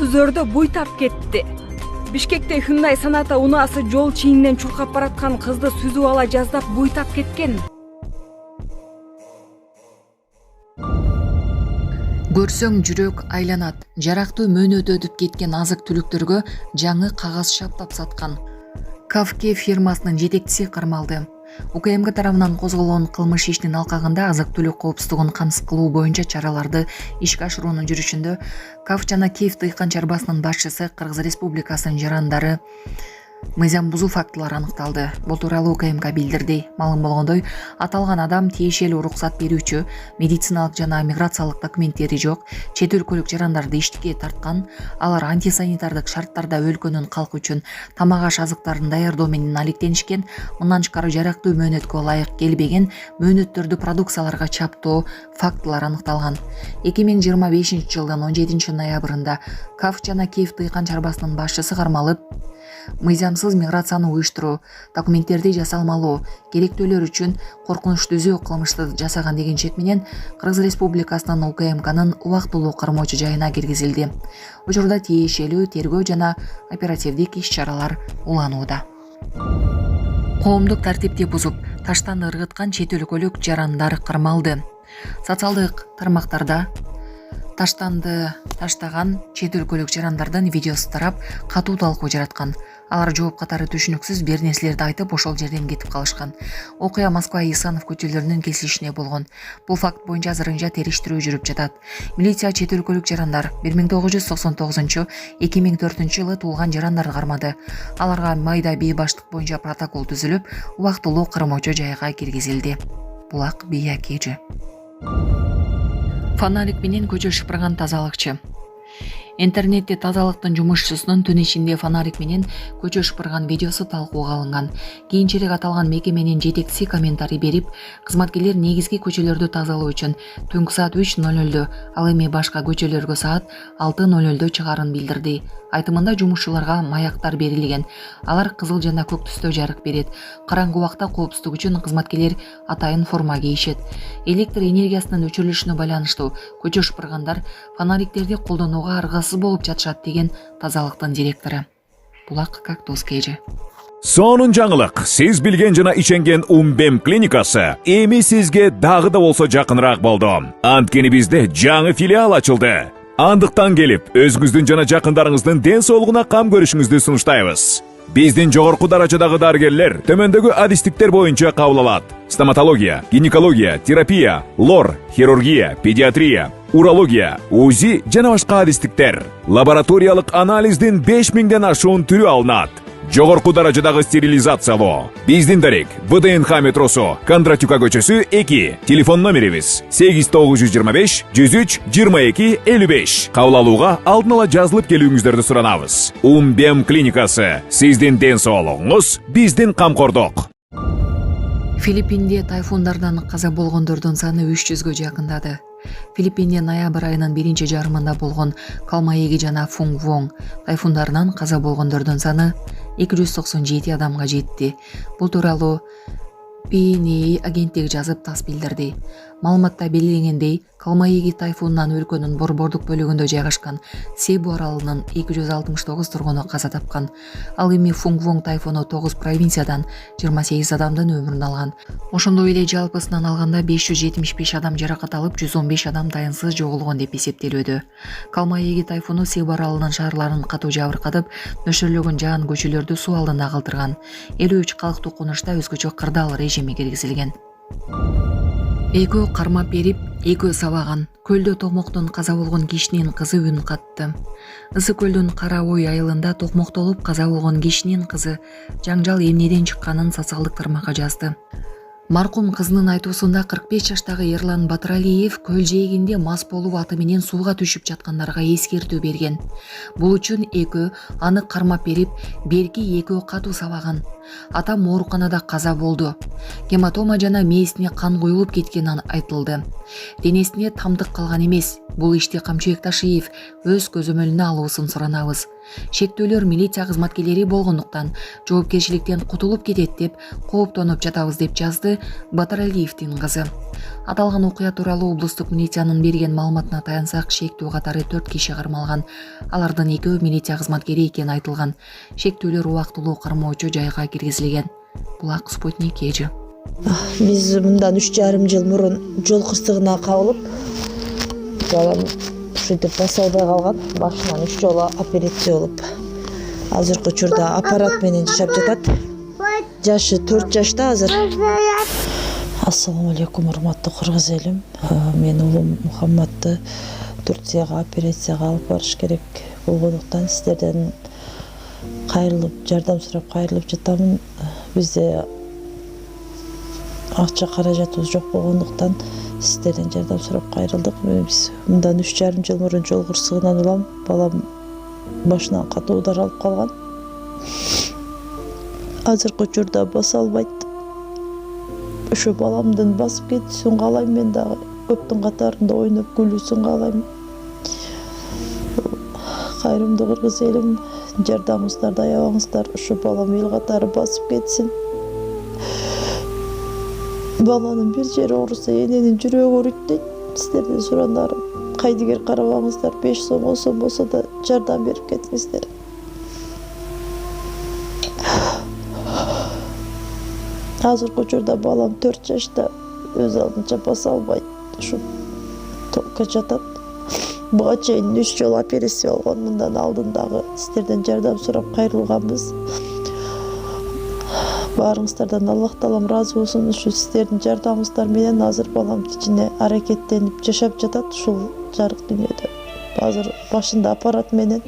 Сүзөрдө буйтап кетти. Бишкекте Hyundai Sonata унаасы жол чийинен чуркап бараткан кызды сүзүп ала жаздап буйтап кеткен. Көрсөң жүрөк айланат. Жарактуу мөөнөт өтүп кеткен азык түлүктөргө жаңы кагаз шаптап саткан. Кафке фирмасынын жетекчиси кармалды. УКМК тарабынан козголгон кылмыш ишинин алкагында азык түлүк коопсуздугун камсыз кылуу боюнча чараларды ишке ашыруунун жүрүшүндө Каф жана Киев дыйкан чарбасынын башчысы Кыргыз Республикасынын жарандары мыйзам бузуу фактылары аныкталды. Бул тууралуу УКМК билдирди. Маалым болгондой, аталган адам тиешелүү уруксат берүүчү, медициналык жана миграциялык документтери жок, чет өлкөлүк жарандарды иштикке тарткан, алар антисанитардык шарттарда өлкөнүн калкы үчүн тамак аш азыктарын даярдоо менен алектенишкен, мындан тышкары жарактуу мөөнөткө ылайык келбеген мөөнөттөрдү продукцияларга чаптоо фактылары аныкталган. 2025 жылдын 17 ноябрында Каф жана Киев дыйкан чарбасынын башчысы кармалып, мыйзамсыз миграцияны уюштуруу, документтерди жасалмалоо, керектөөлөр үчүн коркунуч түзүү кылмышты жасаган деген чек менен Кыргыз Республикасынын УКМКнын убактылуу кармоочу жайына киргизилди. Учурда тиешелүү тергөө жана оперативдик иш-чаралар уланууда. Коомдук тартипти бузуп, таштан ыргыткан чет өлкөлүк жарандар кармалды. Социалдык тармактарда таштанды таштаган чет өлкөлүк жарандардын видеосу тарап, катуу талкуу жараткан. Алар жооп катары түшүнүксүз бир нерселерди айтып, ошол жерден кетип калышкан. Окуя Москва Исанов көчөлөрүнүн кесилишинде болгон. Бул факт боюнча азырынча териштирүү жүрүп жатат. Милиция чет өлкөлүк жарандар 1999-2004 жылы туулган жарандарды кармады. Аларга майда бий баштык боюнча протокол түзүлүп, убактылуу кармоочу жайга киргизилди. Булак бия кежи. Фонарик менен көчө шыпырган тазалыкчы. Интернетте тазалыктын жумушчусунун түн ичинде фонарик менен көчө шыпырган видеосу талкууга алынган. Кийинчерээк аталган мекеменин жетекчиси комментарий берип, кызматкерлер негизги көчөлөрдү тазалоо үчүн түнкү саат 3:00, ал эми башка көчөлөргө саат 6:00 чыгаарын билдирди. Айтымында жумушчуларга маяктар берилген. Алар кызыл жана көк түстө жарык берет. Караңгы убакта коопсуздук үчүн кызматкерлер атайын форма кийишет. Электр энергиясынын өчүрүлүшүнө байланыштуу көчө шыпыргандар фонариктерди колдонууга аргасыз болуп жатышат деген тазалыктын директору. Булак Кактус кежи. Сонун жаңылык. Сиз билген жана ишенген Умбем клиникасы эми сизге дагы да болсо жакыныраак болду. Анткени бизде жаңы филиал ачылды. Андыктан келип, өзүңүздүн жана жакындарыңыздын ден соолугуна кам көрүшүңүздү сунуштайбыз. Биздин жогорку даражадагы дарыгерлер төмөндөгү адистиктер боюнча кабыл алат. Стоматология, гинекология, терапия, лор, хирургия, педиатрия, урология, УЗИ жана башка адистиктер. Лабораториялык анализдин 5000ден ашуун түрү алынат. Жогорку даражадагы стерилизациялоо. Биздин дарек ВДНХ метросу, Кондратюка көчөсү 2. Телефон номерибиз 8925 103 22 55. Кабыл алууга алдын ала жазылып келүүңүздөрдү суранабыз. Умбем клиникасы. Сиздин ден соолугуңуз, биздин камкордук. Филиппинде тайфундардан каза болгондордун саны 300гө жакындады. Филиппинде ноябрь айынын биринчи жарымында болгон Калмаеги жана Фунгвонг тайфундарынан каза болгондордун саны 297 адамга жетти. Бул тууралуу PNA агенттиги жазып, тас билдирди. Маалыматта белгиленгендей, Калмаеги тайфунунан өлкөнүн борбордук бөлүгүндө жайгашкан Себу аралынын 269 тургуну каза тапкан. Ал эми Фунгвонг тайфуну 9 провинциядан 28 адамдын өмүрүн алган. Ошондой эле жалпысынан алганда 575 адам жаракат алып, 115 адам дайынсыз жоголгон деп эсептелүүдө. Калмаеги тайфуну Себу аралынын шаарларын катуу жабыркатып, нөшөрлөгөн жаан көчөлөрдү суу алдына калтырган. 53 калктуу конушта өзгөчө кырдаал режими киргизилген. Экөө кармап берип, экөө сабаган. Көлдө токмоктон каза болгон кишинин кызы үн катты. Ысык көлдүн Кара Ой айылында токмоктолуп каза болгон кишинин кызы жаңжал эмнеден чыкканын социалдык тармакка жазды. Маркум кызынын айтуусунда 45 жаштагы Эрлан Батыралиев көл жээгинде мас болуп аты менен сууга түшүп жаткандарга эскертүү берген. Бул үчүн экөө аны кармап берип, берки экөө катуу сабаган. Атам ооруканада каза болду. Гематома жана мээсине кан куюлуп кеткени айтылды. Денесине тамдык калган эмес. Бул ишти Камчыбек Ташиев өз көзөмөлүнө алуусун суранабыз. Шектүүлөр милиция кызматкерлери болгондуктан жоопкерчиликтен кутулуп кетет деп кооптонуп жатабыз деп жазды Батаралиевдин кызы. Аталган окуя тууралуу облустук милициянын берген маалыматына таянсак, шектүү катары 4 киши кармалган. Алардын 2 милиция кызматкери экени айтылган. Шектүүлөр убактылуу кармоочу жайга киргизилген. Булак Спутник эжи. Биз мындан 3,5 жыл мурун жол кырсыгына кабылып, балам ушинтип баса албай калган. Башынан 3 жолу операция болуп, азыркы учурда аппарат менен жашап жатат. Жашы 4 жашта азыр. Ассаламу алейкум, урматтуу кыргыз элим. Мен уулум Мухаммадты Турцияга операцияга алып барыш керек болгондуктан сиздерден кайрылып, жардам сурап кайрылып жатамын. Бизде акча каражатыбыз жок болгондуктан сиздерден жардам сурап кайрылдык. Биз мындан 3,5 жыл мурун жол кырсыгынан улам, балам башынан катуу удар алып калган. Азыркы учурда баса албайт. Ушу баламдын басып кетүүсүн каалайм, мен дагы көптүн катарында ойноп күлүүсүн каалайм. Кайрымдуу кыргыз элим, жардамыңыздарды аябаңыздар, ушу балам эл катары басып кетсин. Баланын бир жери ооруса, эненин жүрөгү ооруйт дейт. Сиздерден сурандарым, кайдыгер карабаңыздар, 5 сом, 10 сом болсо да жардам берип кетиңиздер. Азыркы учурда балам 4 жашта, өз алдынча баса албайт. Ушу токко жатат. Буга чейин 3 жолу операция болгон. Мындан алдын дагы сиздерден жардам сурап кайрылганбыз. Баарыңыздардан Аллах таалам ыраазы болсун. Ушу сиздердин жардамыңыздар менен азыр балам тичине аракеттенип жашап жатат ушул жарык дүйнөдө. Азыр башында аппарат менен.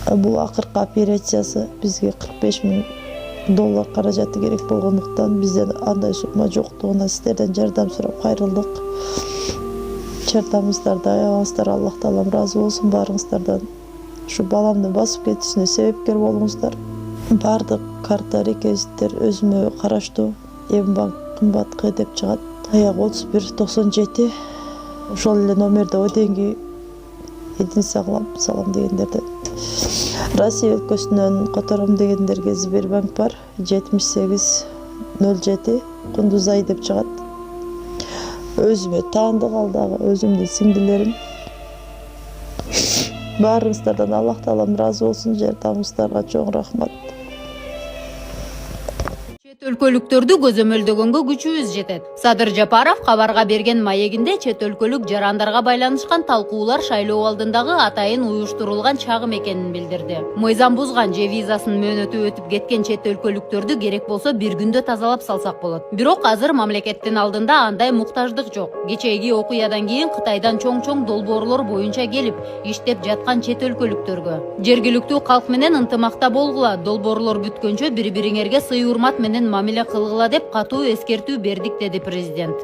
Бул акыркы операциясы бизге $45,000 каражаты керек болгондуктан бизден андай сумма жоктугуна сиздерден жардам сурап кайрылдык. Жардамыңыздарды аябаңыздар, Аллах таалам ыраазы болсун баарыңыздардан. Ушу баламдын басып кетүүсүнө себепкер болуңуздар. Бардык карта реквизиттер өзүмө караштуу. Эмбанк кымбат деп чыгат. Аяк 3197. Ошол эле номерде оденги эдин салам дегендерде. Россия өлкөсүнөн котором дегендерге Сбербанк бар. 7807 Кундузай деп чыгат. Өзүмө таандык ал дагы өзүмдүн сиңдилерим. Баарыңыздардан Аллах таалам ыраазы болсун, жардамыңыздарга чоң рахмат. Чет өлкөлүктөрдү көзөмөлдөгөнгө күчүбүз жетет. Садыр Жапаров кабарга берген маегинде чет өлкөлүк жарандарга байланышкан талкуулар шайлоо алдындагы атайын уюштурулган чагым экенин билдирди. Мыйзам бузган же визасын мөөнөтү өтүп кеткен чет өлкөлүктөрдү керек болсо бир күндө тазалап салсак болот. Бирок азыр мамлекеттин алдында андай муктаждык жок. Кечээги окуядан кийин Кытайдан чоң долбоорлор боюнча келип иштеп жаткан чет өлкөлүктөргө жергиликтүү калк менен ынтымакта болгула, долбоорлор бүткөнчө бири-бириңерге сый урмат менен мамиле кылгыла деп катуу эскертүү бердик, деди президент.